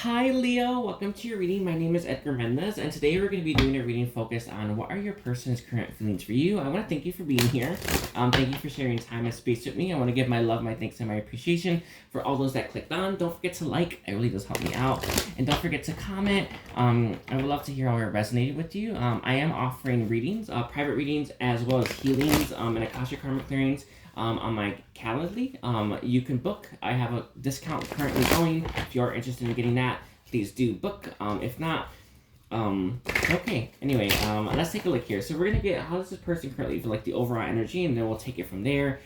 Hi Leo, welcome to your reading. My name is Edgar Mendez, and today we're going to be doing a reading focused on what are your person's current feelings for you. I want to thank you for being here. Thank you for sharing time and space with me. I want to give my love, my thanks, and my appreciation for all those that clicked on. Don't forget to like, it really does help me out. And don't forget to comment. I would love to hear how it resonated with you. I am offering readings, private readings, as well as healings and Akashic karma clearings. On my Calendly, you can book. I have a discount currently going. If you are interested in getting that, please do book. If not, okay. Anyway, let's take a look here. So we're gonna get how does this person currently feel, like the overall energy, and then we'll take it from there.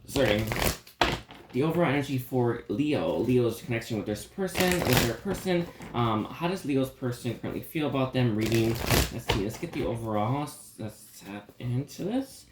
Sorry. The overall energy for Leo. Leo's connection with this person, with their person. How does Leo's person currently feel about them? Reading. Let's see. Let's get the overall. Let's tap into this.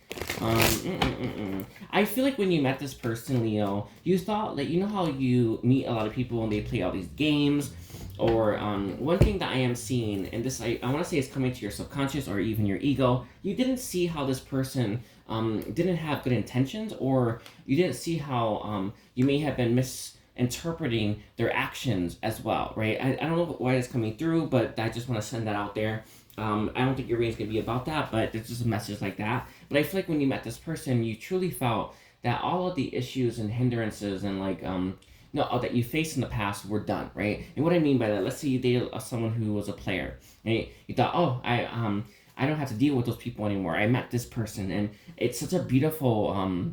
I feel like when you met this person, Leo, you thought that you know how you meet a lot of people and they play all these games, or one thing that I am seeing, and this I want to say is coming to your subconscious or even your ego. You didn't see how this person didn't have good intentions, or you didn't see how you may have been misinterpreting their actions as well, right? I don't know why it's coming through, but I just want to send that out there. I don't think your reading's going to be about that, but there's just a message like that. But I feel like when you met this person, you truly felt that all of the issues and hindrances and that you faced in the past were done, right? And what I mean by that, let's say you dated someone who was a player, and you thought, oh, I don't have to deal with those people anymore. I met this person, and it's such a beautiful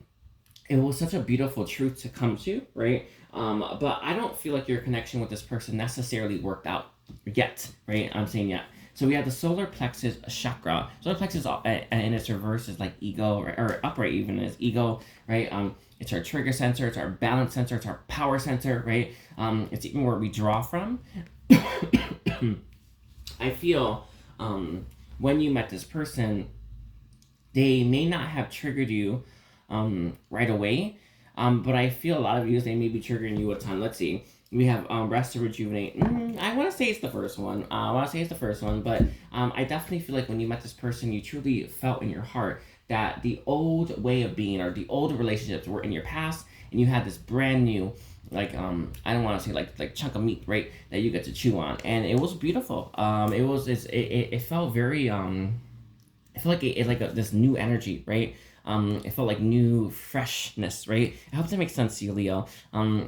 it was such a beautiful truth to come to, right? But I don't feel like your connection with this person necessarily worked out yet, right? I'm saying yet. So we have the solar plexus chakra. Solar plexus in its reverse is like ego, or upright even is ego, right? It's our trigger center, it's our balance center, it's our power center, right? It's even where we draw from. I feel when you met this person, they may not have triggered you right away, but I feel a lot of you, they may be triggering you a ton. Let's see. We have rest to rejuvenate. I want to say it's the first one. But I definitely feel like when you met this person, you truly felt in your heart that the old way of being or the old relationships were in your past, and you had this brand new, I don't want to say like chunk of meat, right, that you get to chew on, and it was beautiful. It felt very I feel like this new energy, right? It felt like new freshness, right? I hope that makes sense to you, Leo.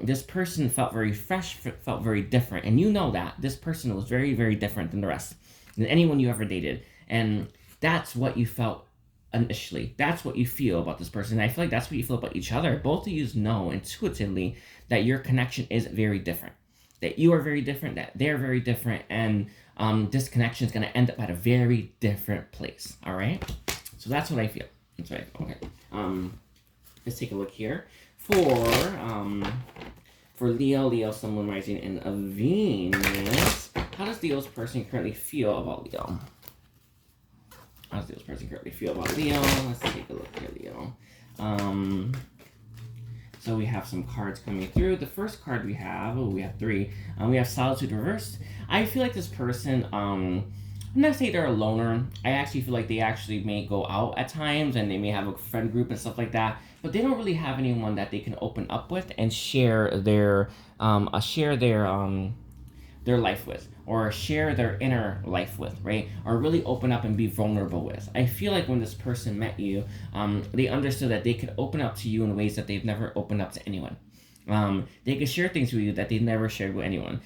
This person felt very fresh, felt very different. And you know that. This person was very, very different than the rest, than anyone you ever dated. And that's what you felt initially. That's what you feel about this person. And I feel like that's what you feel about each other. Both of you know intuitively that your connection is very different. That you are very different, that they're very different. And this connection is going to end up at a very different place, all right? So that's what I feel. That's right. Okay. Let's take a look here for Leo, Sun, Moon, Rising, and a Venus. How does Leo's person currently feel about Leo? How does Leo's person currently feel about Leo? Let's take a look here, Leo. So we have some cards coming through. The first card we have three. We have Solitude reversed. I feel like this person, I'm not saying they're a loner. I actually feel like they actually may go out at times and they may have a friend group and stuff like that, but they don't really have anyone that they can open up with and share their life with, or share their inner life with, right? Or really open up and be vulnerable with. I feel like when this person met you, they understood that they could open up to you in ways that they've never opened up to anyone. They could share things with you that they've never shared with anyone.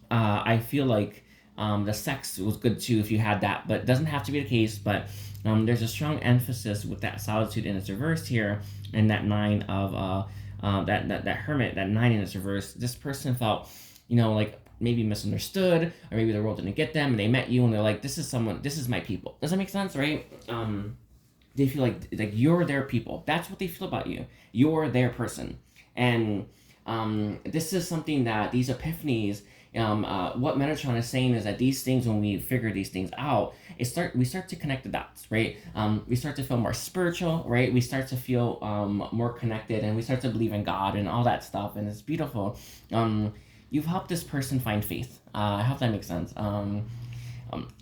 I feel like the sex was good too if you had that, but it doesn't have to be the case. But there's a strong emphasis with that solitude in its reverse here, and that nine of that hermit, that nine in its reverse. This person felt, like maybe misunderstood, or maybe the world didn't get them, and they met you, and they're like, this is my people. Does that make sense, right? They feel like you're their people. That's what they feel about you. You're their person, and this is something that these epiphanies. What Metatron is saying is that these things, when we figure these things out, we start to connect the dots, right? We start to feel more spiritual, right? We start to feel more connected, and we start to believe in God and all that stuff, and it's beautiful. You've helped this person find faith. I hope that makes sense.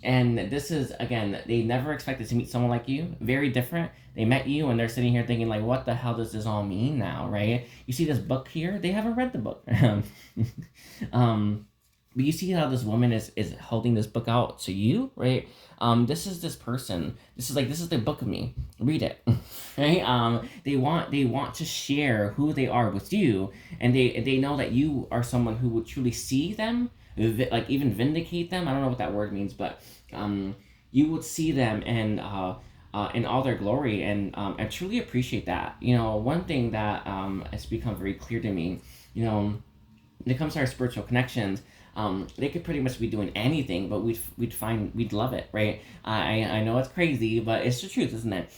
And this is, again, they never expected to meet someone like you. Very different. They met you and they're sitting here thinking, like, what the hell does this all mean now, right? You see this book here? They haven't read the book. But you see how this woman is holding this book out to you, right? This is this person. This is the book of me. Read it, right? They want to share who they are with you, and they know that you are someone who would truly see them, like even vindicate them. I don't know what that word means, but you would see them and in all their glory, and I truly appreciate that. One thing that has become very clear to me, when it comes to our spiritual connections, they could pretty much be doing anything, but we'd love it, right? I know it's crazy, but it's the truth, isn't it?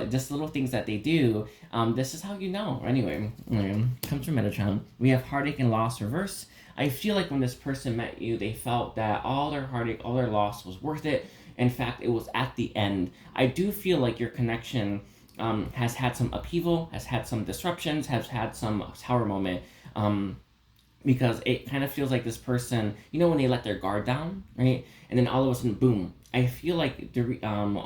Just little things that they do. This is how you know. Anyway, comes from Metatron. We have heartache and loss reverse. I feel like when this person met you, they felt that all their heartache, all their loss was worth it. In fact, it was at the end. I do feel like your connection has had some upheaval, has had some disruptions, has had some tower moment. Because it kind of feels like this person, when they let their guard down, right? And then all of a sudden, boom. I feel like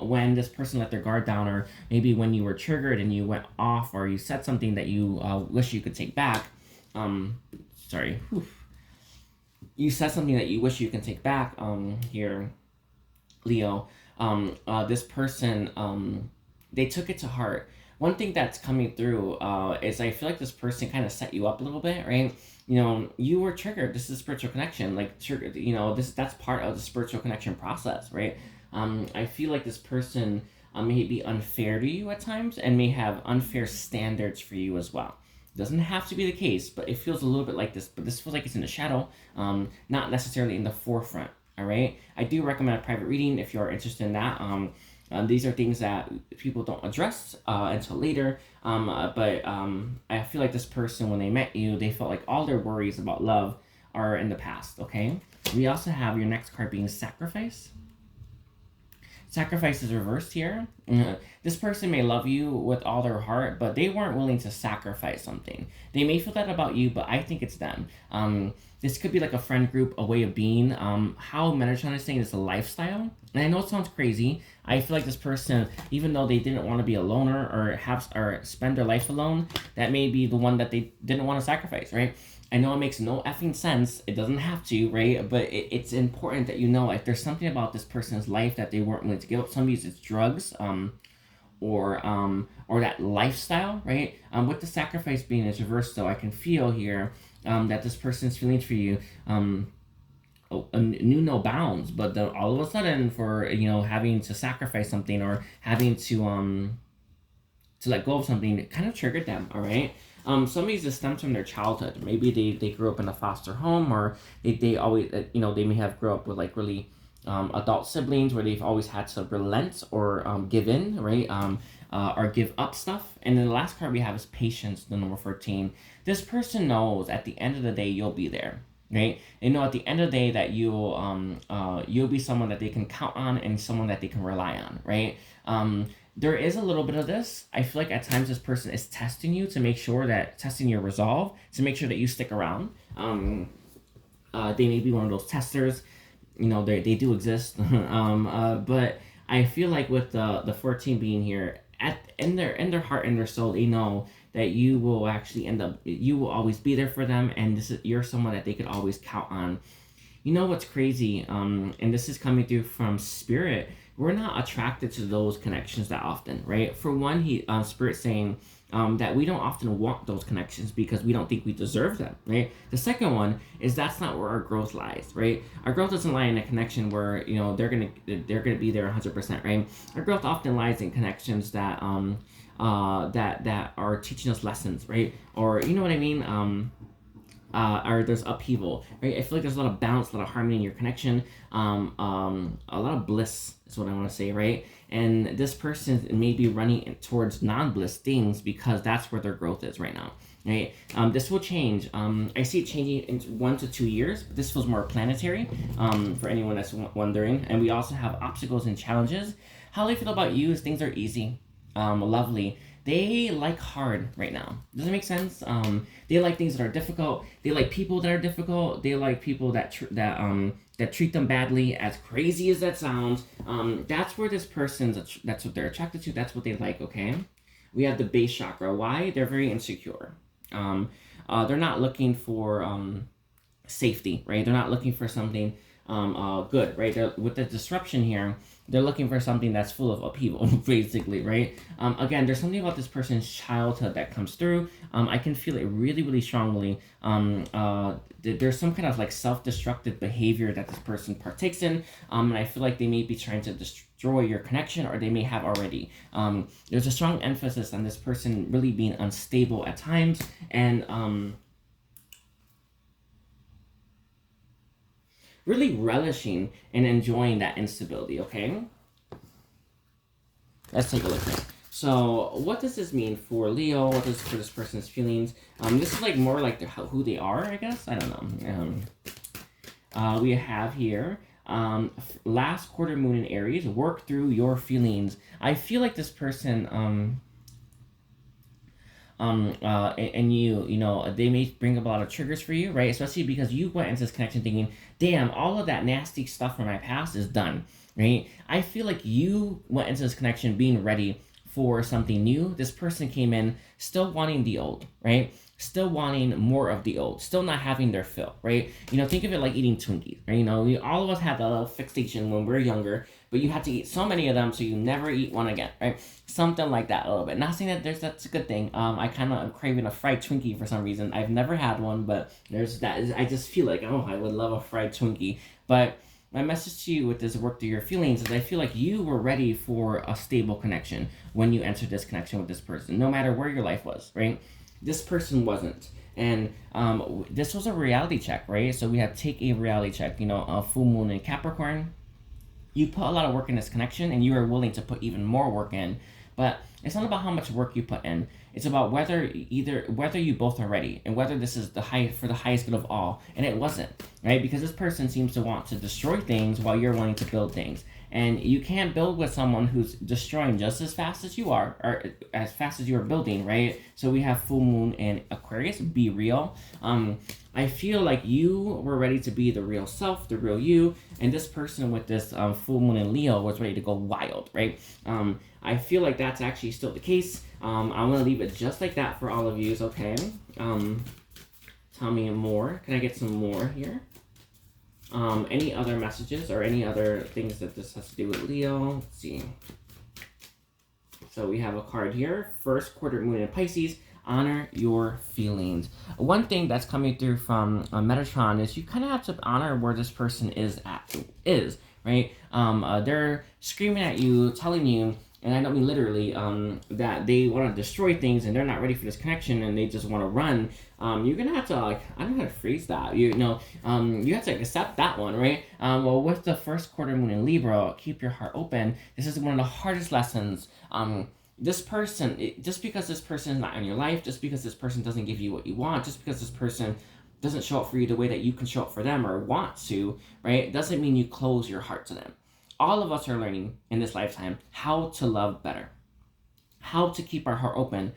when this person let their guard down, or maybe when you were triggered and you went off, or you said something that you wish you could take back. Sorry. Whew. You said something that you wish you can take back. Here, Leo. This person, they took it to heart. One thing that's coming through is I feel like this person kind of set you up a little bit, right? You were triggered. This is a spiritual connection. Like, triggered, that's part of the spiritual connection process, right? I feel like this person may be unfair to you at times and may have unfair standards for you as well. Doesn't have to be the case, but it feels a little bit like this. But this feels like it's in the shadow, not necessarily in the forefront, all right? I do recommend a private reading if you're interested in that. These are things that people don't address until later. But I feel like this person, when they met you, they felt like all their worries about love are in the past, okay? We also have your next card being Sacrifice. Sacrifice is reversed here. This person may love you with all their heart, but they weren't willing to sacrifice something. They may feel that about you, but I think it's them. This could be like a friend group, a way of being. How Metatron is saying it's a lifestyle. And I know it sounds crazy. I feel like this person, even though they didn't want to be a loner or spend their life alone, that may be the one that they didn't want to sacrifice, right? I know it makes no effing sense. It doesn't have to, right? But it's important that if there's something about this person's life that they weren't willing to give up. Some use it's drugs, or that lifestyle, right? With the sacrifice being is reversed, though, I can feel here that this person's feelings for you knew no bounds, but all of a sudden, for having to sacrifice something or having to let go of something, it kind of triggered them. All right. Some of these just stems from their childhood. Maybe they grew up in a foster home, or they always they may have grew up with like really adult siblings where they've always had to relent or give in, right? Or give up stuff. And then the last card we have is Patience, the number 14. This person knows at the end of the day you'll be there, right? They know at the end of the day that you'll be someone that they can count on and someone that they can rely on, right? There is a little bit of this. I feel like at times this person is testing you to make sure testing your resolve to make sure that you stick around. They may be one of those testers. They do exist. But I feel like with the 14 being here, in their heart and their soul, they know that you will actually you will always be there for them, and you're someone that they could always count on. You know what's crazy? And this is coming through from Spirit. We're not attracted to those connections that often, right? For one, Spirit saying that we don't often want those connections because we don't think we deserve them, right? The second one is that's not where our growth lies, right? Our growth doesn't lie in a connection where they're gonna be there 100%, right? Our growth often lies in connections that that are teaching us lessons, right? Or you know what I mean? Or there's upheaval, right? I feel like there's a lot of balance, a lot of harmony in your connection, a lot of bliss is what I want to say, right? And this person may be running towards non-bliss things because that's where their growth is right now, right? This will change. I see it changing in 1 to 2 years, but this feels more planetary for anyone that's wondering. And we also have obstacles and challenges. How they feel about you is things are easy. Lovely. they like hard right now. Does it make sense? They like things that are difficult. They like people that are difficult. They like people that that treat them badly. As crazy as that sounds, that's where this person's. That's what they're attracted to. That's what they like. Okay, we have the base chakra. Why? They're very insecure. They're not looking for safety, right? They're not looking for something good, right? With the disruption here, they're looking for something that's full of upheaval, basically, right? Again, there's something about this person's childhood that comes through. I can feel it really, really strongly. There's some kind of like self-destructive behavior that this person partakes in, and I feel like they may be trying to destroy your connection, or they may have already. There's a strong emphasis on this person really being unstable at times, and really relishing and enjoying that instability, okay? Let's take a look here. So, what does this mean for Leo? What does for this person's feelings? This is like more like who they are, I guess. I don't know. We have here last quarter moon in Aries. Work through your feelings. I feel like this person and you know, they may bring up a lot of triggers for you, right? Especially because you went into this connection thinking, damn, all of that nasty stuff from my past is done, right? I feel like you went into this connection being ready for something new. This person came in still wanting the old, right? Still wanting more of the old, still not having their fill, right? You know, think of it like eating Twinkies, right? You know, all of us had that little fixation when we were younger, but you had to eat so many of them so you never eat one again, right? Something like that a little bit. Not saying that that's a good thing. I kind of am craving a fried Twinkie for some reason. I've never had one, but there's that. I just feel like, oh, I would love a fried Twinkie. But my message to you with this work through your feelings is I feel like you were ready for a stable connection when you entered this connection with this person, no matter where your life was, right? This person wasn't. And this was a reality check, right? So we have take a reality check, you know, a full moon in Capricorn. You put a lot of work in this connection and you are willing to put even more work in. But it's not about how much work you put in. It's about whether you both are ready and whether this is for the highest good of all. And it wasn't, right? Because this person seems to want to destroy things while you're wanting to build things. And you can't build with someone who's destroying just as fast as you are, or as fast as you are building, right? So we have full moon in Aquarius, be real. I feel like you were ready to be the real self, the real you, and this person with this full moon in Leo was ready to go wild, right? I feel like that's actually still the case. I'm going to leave it just like that for all of you, okay? Tell me more. Can I get some more here? Any other messages or any other things that this has to do with Leo? Let's see. So we have a card here. First quarter moon in Pisces. Honor your feelings. One thing that's coming through from Metatron is you kind of have to honor where this person is, right? They're screaming at you, telling you, and I don't mean literally, that they want to destroy things and they're not ready for this connection and they just want to run. You're going to have to, like, I don't know how to phrase that. You have to accept that one, right? Well, with the first quarter moon in Libra, keep your heart open. This is one of the hardest lessons. This person, just because this person is not in your life, just because this person doesn't give you what you want, just because this person doesn't show up for you the way that you can show up for them or want to, right? Doesn't mean you close your heart to them. All of us are learning in this lifetime how to love better, how to keep our heart open,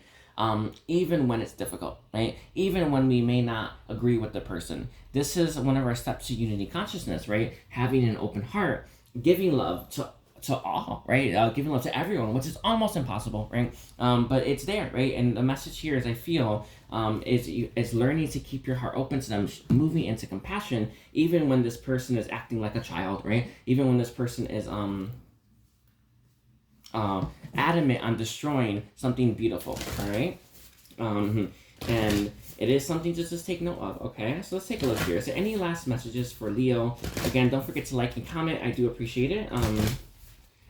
even when it's difficult, right? Even when we may not agree with the person. This is one of our steps to unity consciousness, right? Having an open heart, giving love to all, right? Giving love to everyone, which is almost impossible, right? But it's there, right? And the message here is, I feel, is learning to keep your heart open to them, moving into compassion, even when this person is acting like a child, right? Even when this person is adamant on destroying something beautiful, all right? And it is something to just take note of, okay? So let's take a look here. Is there any last messages for Leo? Again, don't forget to like and comment. I do appreciate it.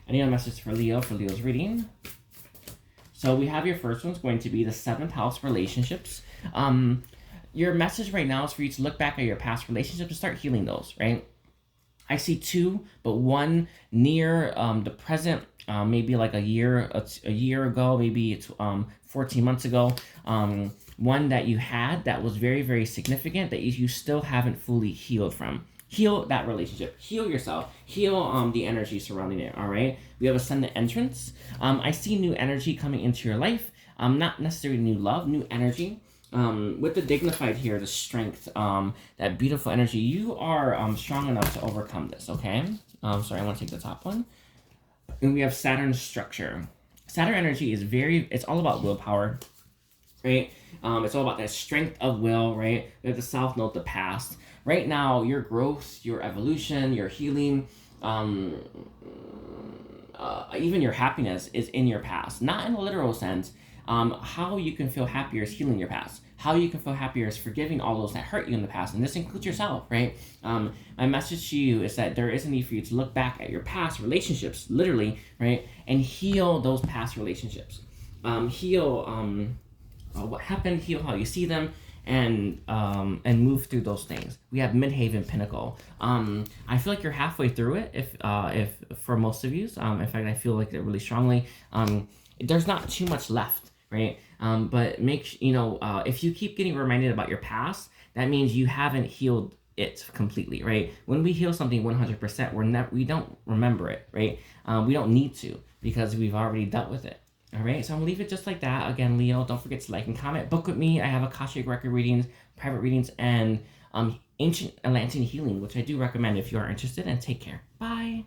Any other message for Leo's reading? So we have your first one's going to be the 7th house relationships. Your message right now is for you to look back at your past relationships and start healing those, right? I see 2, but one near the present, maybe like a year ago, maybe 14 months ago. One that you had that was very, very significant that you still haven't fully healed from. Heal that relationship. Heal yourself. Heal the energy surrounding it, all right? We have ascendant entrance. I see new energy coming into your life. not necessarily new love, new energy. With the dignified here, the strength, that beautiful energy, you are strong enough to overcome this, okay? Sorry, I want to take the top one. And we have Saturn's structure. Saturn energy is it's all about willpower, right? It's all about that strength of will, right? We have the South Node, the past. Right now, your growth, your evolution, your healing, even your happiness is in your past. Not in a literal sense. How you can feel happier is healing your past. How you can feel happier is forgiving all those that hurt you in the past, and this includes yourself, right? My message to you is that there is a need for you to look back at your past relationships, literally, right, and heal those past relationships. Heal what happened, heal how you see them, and move through those things. We have Midhaven Pinnacle. I feel like you're halfway through it. If for most of you, in fact, I feel like it really strongly. There's not too much left, right? But if you keep getting reminded about your past, that means you haven't healed it completely, right? When we heal something 100%, we don't remember it, right? We don't need to, because we've already dealt with it. All right, so I'm gonna leave it just like that. Again, Leo, don't forget to like and comment. Book with me. I have Akashic record readings, private readings, and ancient Atlantean healing, which I do recommend if you are interested. And take care. Bye.